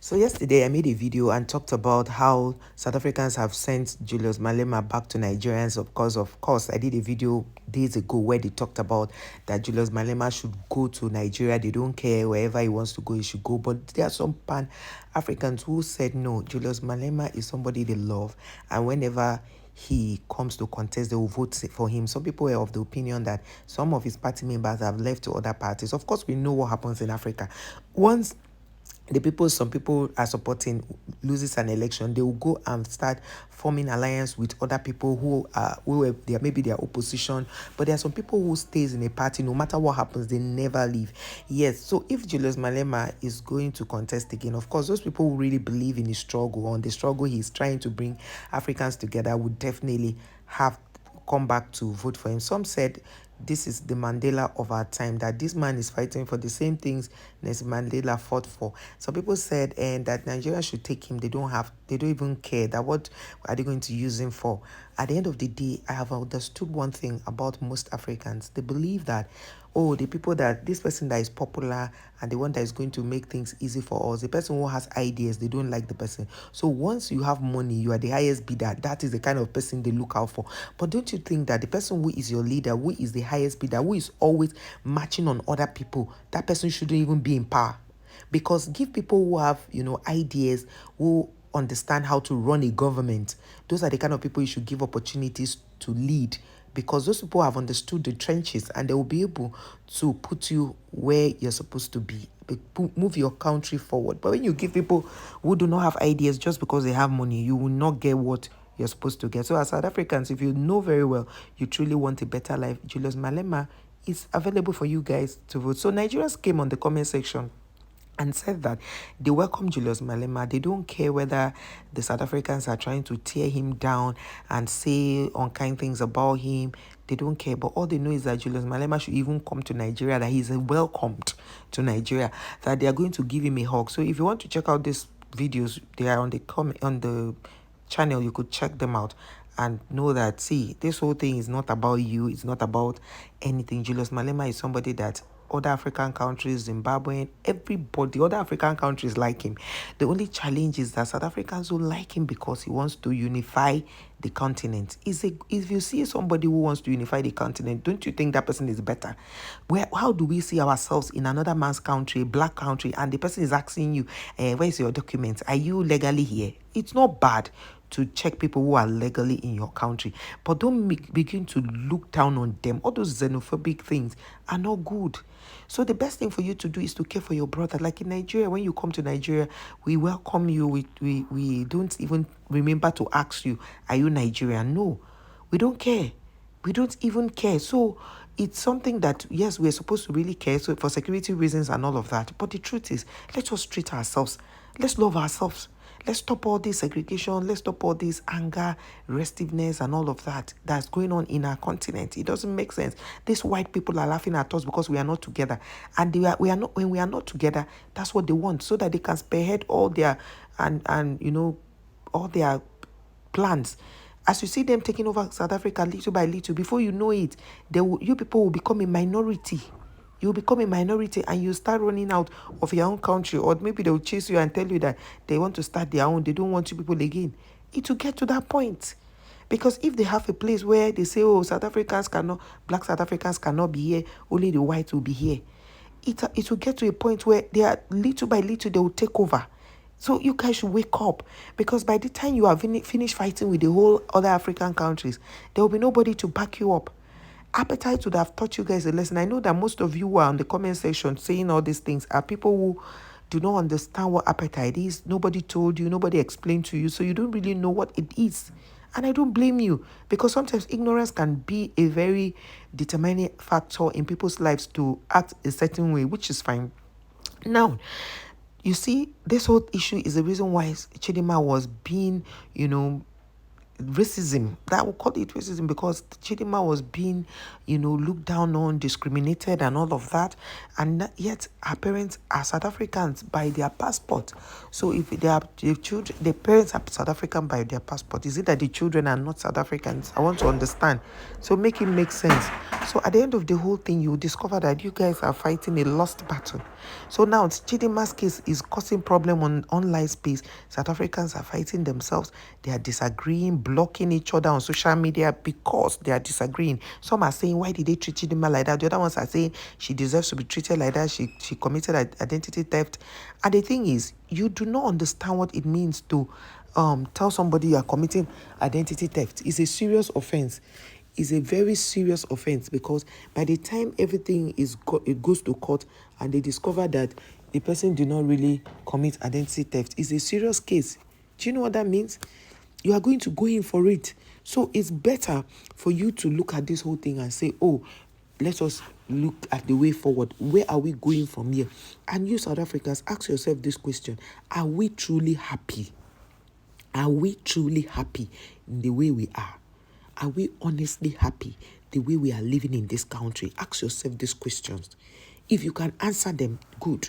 So yesterday I made a video and talked about how South Africans have sent Julius Malema back to Nigerians. Of course, I did a video days ago where they talked about that Julius Malema should go to Nigeria. They don't care wherever he wants to go, he should go. But there are some Pan-Africans who said no, Julius Malema is somebody they love, and whenever he comes to contest, they will vote for him. Some people were of the opinion that some of his party members have left to other parties. Of course, we know what happens in Africa. Once some people are supporting loses an election, they will go and start forming alliance with other people who they are maybe their opposition. But there are some people who stays in a party no matter what happens, they never leave. Yes, so if Julius Malema is going to contest again, of course those people who really believe in his struggle, on the struggle he's trying to bring Africans together, would definitely have come back to vote for him. Some said this is the Mandela of our time, that this man is fighting for the same things Nelson Mandela fought for. Some people said that Nigeria should take him. They don't even care that what are they going to use him for. At the end of the day, I have understood one thing about most Africans. They believe that, oh, the people that this person that is popular and the one that is going to make things easy for us, the person who has ideas, they don't like the person. So once you have money, you are the highest bidder. That is the kind of person they look out for. But don't you think that the person who is your leader, who is the highest bidder, who is always matching on other people, that person shouldn't even be in power? Because give people who have, ideas, who understand how to run a government, those are the kind of people you should give opportunities to lead, because those people have understood the trenches and they will be able to put you where you're supposed to be, move your country forward. But when you give people who do not have ideas just because they have money, you will not get what you're supposed to get. So as South Africans, if you know very well you truly want a better life, Julius Malema is available for you guys to vote. So Nigerians came on the comment section and said that they welcome Julius Malema. They don't care whether the South Africans are trying to tear him down and say unkind things about him. They don't care. But all they know is that Julius Malema should even come to Nigeria, that he's welcomed to Nigeria, that they are going to give him a hug. So if you want to check out these videos, they are on the channel. You could check them out and know that, see, this whole thing is not about you. It's not about anything. Julius Malema is somebody that other African countries, Zimbabwe, everybody, other African countries like him. The only challenge is that South Africans don't like him because he wants to unify the continent. If you see somebody who wants to unify the continent, don't you think that person is better? How do we see ourselves in another man's country, a black country, and the person is asking you, where's your documents? Are you legally here? It's not bad to check people who are legally in your country, but don't begin to look down on them. All those xenophobic things are not good. So the best thing for you to do is to care for your brother. Like in Nigeria, when you come to Nigeria, we welcome you. We don't even remember to ask you, are you Nigerian? No, we don't care. We don't even care. So it's something that, yes, we're supposed to really care, so for security reasons and all of that. But the truth is, let us treat ourselves. Let's love ourselves. Let's stop all this segregation. Let's stop all this anger, restiveness, and all of that that's going on in our continent. It doesn't make sense. These white people are laughing at us because we are not together, and we are not. When we are not together, that's what they want, so that they can spearhead all their all their plans. As you see them taking over South Africa little by little, before you know it, you people will become a minority. You'll become a minority and you start running out of your own country, or maybe they'll chase you and tell you that they want to start their own. They don't want you people again. It will get to that point. Because if they have a place where they say, oh, black South Africans cannot be here, only the whites will be here, it will get to a point where they are little by little, they will take over. So you guys should wake up, because by the time you are finished fighting with the whole other African countries, there will be nobody to back you up. Appetite would have taught you guys a lesson. I know that most of you who are on the comment section saying all these things are people who do not understand what appetite is. Nobody told you, nobody explained to you, so you don't really know what it is. And I don't blame you, because sometimes ignorance can be a very determining factor in people's lives to act a certain way, which is fine. Now, you see, this whole issue is the reason why Chidinma was being, racism. That will call it racism because Chidinma was being, looked down on, discriminated, and all of that. And yet, her parents are South Africans by their passport. So, if they are the children, the parents are South African by their passport. Is it that the children are not South Africans? I want to understand. So, make it make sense. So, at the end of the whole thing, you will discover that you guys are fighting a lost battle. So now Chidinma's case is causing problem on online space. South Africans are fighting themselves. They are disagreeing, blocking each other on social media because they are disagreeing. Some are saying, why did they treat Chidinma like that? The other ones are saying she deserves to be treated like that. She committed identity theft. And the thing is, you do not understand what it means to tell somebody you are committing identity theft. It's a serious offense. Is a very serious offense because by the time everything it goes to court and they discover that the person did not really commit identity theft, is a serious case. Do you know what that means? You are going to go in for it. So it's better for you to look at this whole thing and say, oh, let us look at the way forward. Where are we going from here? And you South Africans, ask yourself this question. Are we truly happy? Are we truly happy in the way we are? Are we honestly happy the way we are living in this country? Ask yourself these questions. If you can answer them, good.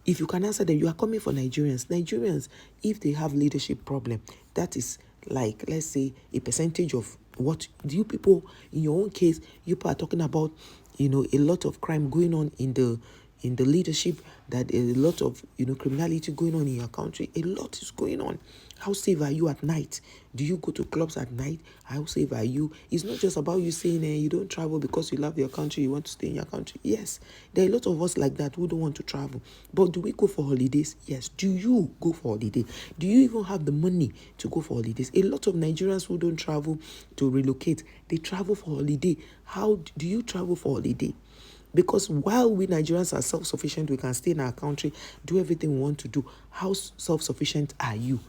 If you can answer them, you are coming for Nigerians. Nigerians, if they have leadership problem, that is like, let's say, a percentage of what you people, in your own case, you people are talking about, a lot of crime going on in the leadership, that a lot of, criminality going on in your country. A lot is going on. How safe are you at night? Do you go to clubs at night? How safe are you? It's not just about you saying you don't travel because you love your country, you want to stay in your country. Yes, there are a lot of us like that who don't want to travel. But do we go for holidays? Yes. Do you go for holiday? Do you even have the money to go for holidays? A lot of Nigerians who don't travel to relocate, they travel for holiday. How do you travel for holiday? Because while we Nigerians are self-sufficient, we can stay in our country, do everything we want to do. How self-sufficient are you?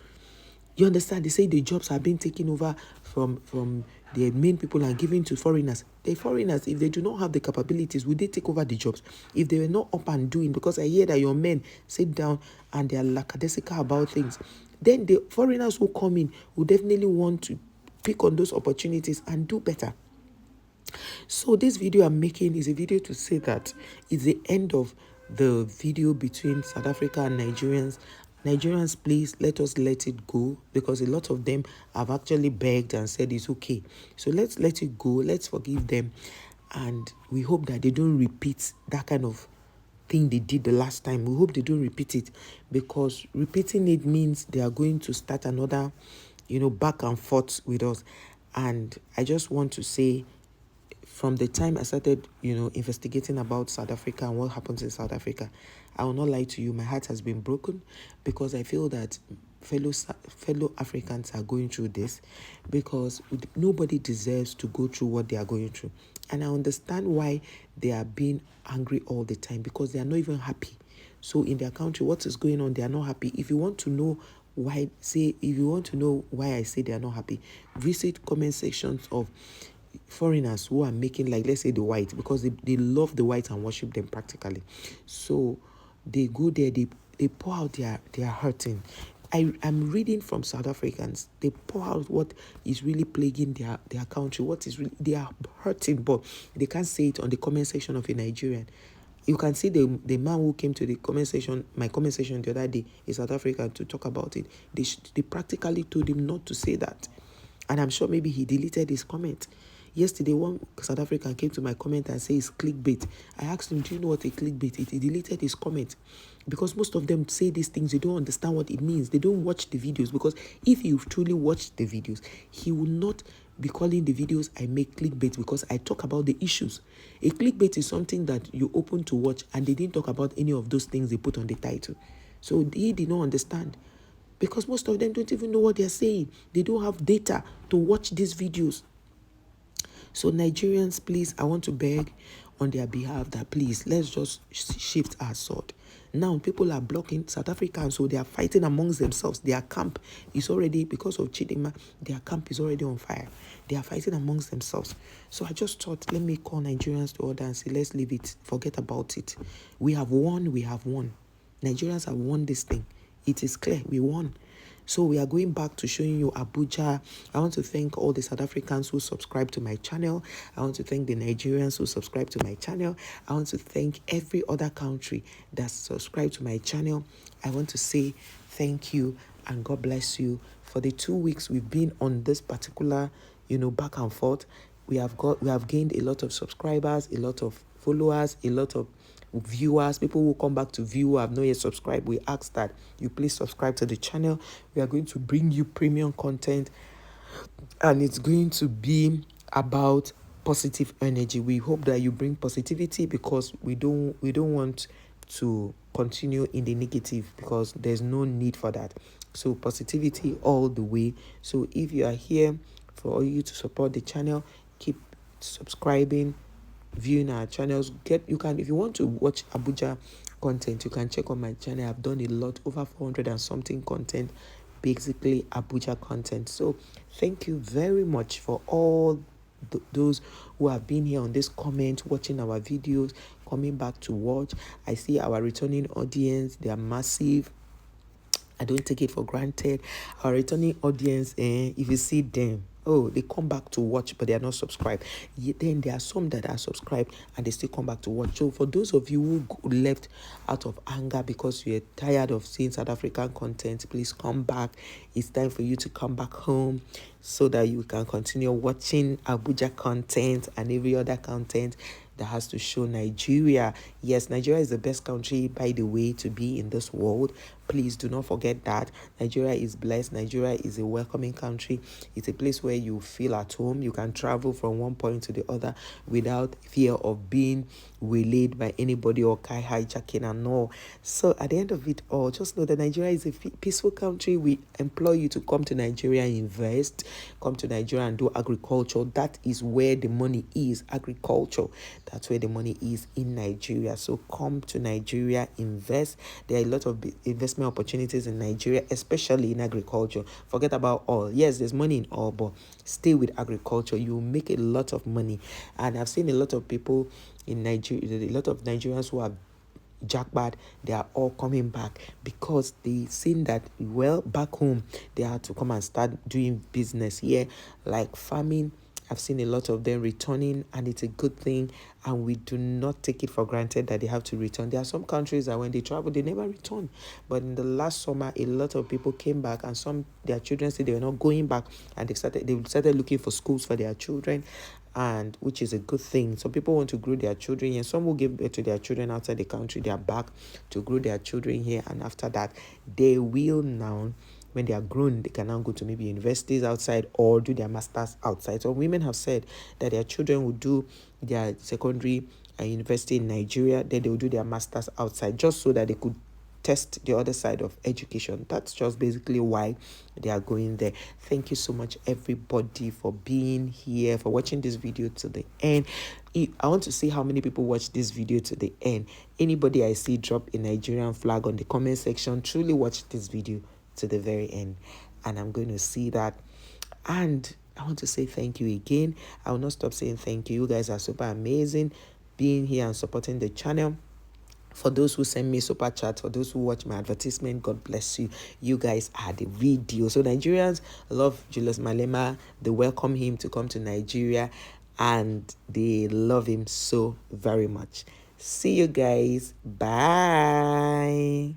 You understand? They say the jobs are being taken over from the main people and given to foreigners. The foreigners, if they do not have the capabilities, will they take over the jobs? If they were not up and doing, because I hear that your men sit down and they are lackadaisical about things, then the foreigners who come in will definitely want to pick on those opportunities and do better. So this video I'm making is a video to say that it's the end of the video between South Africa and Nigerians. Nigerians, please let us let it go, because a lot of them have actually begged and said it's okay. So let's let it go. Let's forgive them. And we hope that they don't repeat that kind of thing they did the last time. We hope they don't repeat it, because repeating it means they are going to start another, back and forth with us. And I just want to say, from the time I started, investigating about South Africa and what happens in South Africa, I will not lie to you, my heart has been broken, because I feel that fellow Africans are going through this, because nobody deserves to go through what they are going through. And I understand why they are being angry all the time, because they are not even happy. So in their country, what is going on, they are not happy. If you want to know why I say they are not happy, visit comment sections of foreigners who are making, like, let's say the white, because they love the white and worship them practically. So they go there, they pour out their hurting. I'm reading from South Africans. They pour out what is really plaguing their country, what is really, they are hurting, but they can't say it on the comment section of a Nigerian. You can see the man who came to the comment section, my comment section the other day, in South Africa, to talk about it. They practically told him not to say that. And I'm sure maybe he deleted his comment. Yesterday, one South African came to my comment and said it's clickbait. I asked him, do you know what a clickbait is? He deleted his comment. Because most of them say these things, they don't understand what it means. They don't watch the videos. Because if you truly watch the videos, he will not be calling the videos I make clickbait, because I talk about the issues. A clickbait is something that you open to watch, and they didn't talk about any of those things they put on the title. So he did not understand. Because most of them don't even know what they're saying. They don't have data to watch these videos. So Nigerians, please, I want to beg on their behalf that please, let's just shift our sword. Now, people are blocking South Africans, so they are fighting amongst themselves. Their camp is already, because of Chidinma, their camp is already on fire. They are fighting amongst themselves. So I just thought, let me call Nigerians to order and say, let's leave it. Forget about it. We have won. Nigerians have won this thing. It is clear. We won. So we are going back to showing you Abuja. I want to thank all the South Africans who subscribe to my channel. I want to thank the Nigerians who subscribe to my channel. I want to thank every other country that subscribed to my channel. I want to say thank you and God bless you. For the 2 weeks we've been on this particular, back and forth, we have gained a lot of subscribers, a lot of followers, a lot of viewers, people who come back to view who have not yet subscribed. We ask that you please subscribe to the channel. We are going to bring you premium content, and it's going to be about positive energy. We hope that you bring positivity, because we don't want to continue in the negative, because there's no need for that. So positivity all the way. So if you are here for you to support the channel, keep subscribing, viewing our channels. If you want to watch Abuja content, you can check on my channel. I've done a lot, over 400 and something content, basically Abuja content. So thank you very much for all those who have been here on this comment, watching our videos, coming back to watch. I see our returning audience, they are massive. I don't take it for granted. Our returning audience, if you see them, they come back to watch, but they are not subscribed. Then there are some that are subscribed and they still come back to watch. So for those of you who left out of anger because you're tired of seeing South African content, please come back. It's time for you to come back home so that you can continue watching Abuja content and every other content that has to show Nigeria. Yes, Nigeria is the best country, by the way, to be in this world. Please do not forget that. Nigeria is blessed. Nigeria is a welcoming country. It's a place where you feel at home. You can travel from one point to the other without fear of being waylaid by anybody or hijacking and all. So at the end of it all, just know that Nigeria is a peaceful country. We implore you to come to Nigeria and invest. Come to Nigeria and do agriculture. That is where the money is. Agriculture. That's where the money is, in Nigeria. So come to Nigeria, invest. There are a lot of investment opportunities in Nigeria, especially in agriculture. Forget about oil. Yes, there's money in oil, but stay with agriculture. You will make a lot of money. And I've seen a lot of people in Nigeria, a lot of Nigerians who are jackpot, they are all coming back because they seen that, well, back home they had to come and start doing business here, like farming. I've seen a lot of them returning, and it's a good thing, and we do not take it for granted that they have to return. There are some countries that when they travel, they never return. But in the last summer, a lot of people came back, and their children said they were not going back, and they started looking for schools for their children, and which is a good thing. Some people want to grow their children here. Some will give birth to their children outside the country. They are back to grow their children here, and after that, they will now, when they are grown, they can now go to maybe universities outside or do their masters outside. So women have said that their children will do their secondary and university in Nigeria, then they will do their masters outside, just so that they could test the other side of education. That's just basically why they are going there. Thank you so much, everybody, for being here, for watching this video to the end. I want to see how many people watch this video to the end. Anybody I see drop a Nigerian flag on the comment section, truly watch this video to the very end, and I'm going to see that. And I want to say thank you again. I will not stop saying thank you. You guys are super amazing, being here and supporting the channel. For those who send me super chat, for those who watch my advertisement, God bless you. You guys are the video. So Nigerians love Julius Malema. They welcome him to come to Nigeria, and they love him so very much. See you guys. Bye.